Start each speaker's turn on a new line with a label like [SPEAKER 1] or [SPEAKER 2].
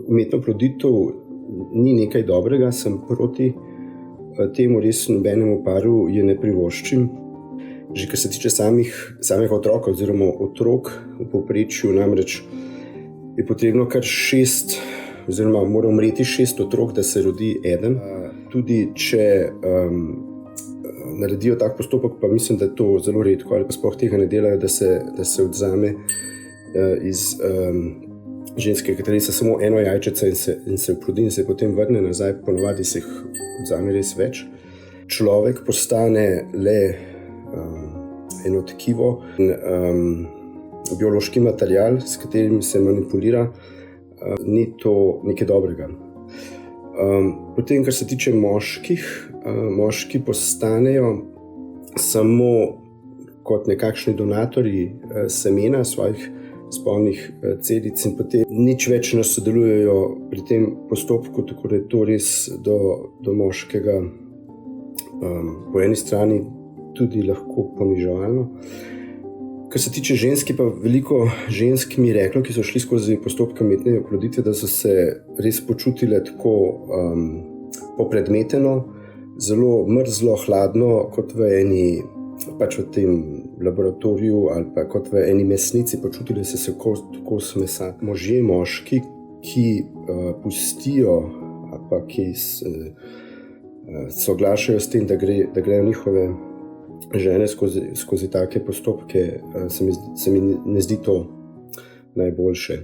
[SPEAKER 1] Umetna oploditev ni nekaj dobrega, sem proti temu, res nobenemu paru je ne privoščim. Že kar se tiče samega otroka oziroma otrok v povprečju, namreč je potrebno kar 6 oziroma mora umreti 6 otrok, da se rodi eden. Tudi če naredijo tak postopek, pa mislim, da je to zelo redko ali pa sploh tega ne delajo, da se odvzame iz ženskega telesa samo eno jajčece in se oplodi in se potem vrne nazaj, ponavadi se jih odvzame res več. Človek postane le eno tkivo in biološki material, s katerim se manipulira, ni to nekaj dobrega. Potem, kar se tiče moških, moški postanejo samo kot nekakšni donatorji semena svojih spolnih celic in potem nič več ne sodelujejo pri tem postopku, tako da je to res do moškega po eni strani tudi lahko poniževalno. Kar se tiče žensk, pa veliko žensk mi je reklo, ki so šli skozi postopke umetne oploditve, da so se res počutile tako popredmeteno, zelo mrzlo, hladno, kot v tem laboratoriju ali pa kot v eni mesnici, počutile se kos mesa. Možje, moški, ki pustijo ali pa ki soglašajo s tem, da grejo njihove žene skozi take postopke, se mi ne zdi to najboljše.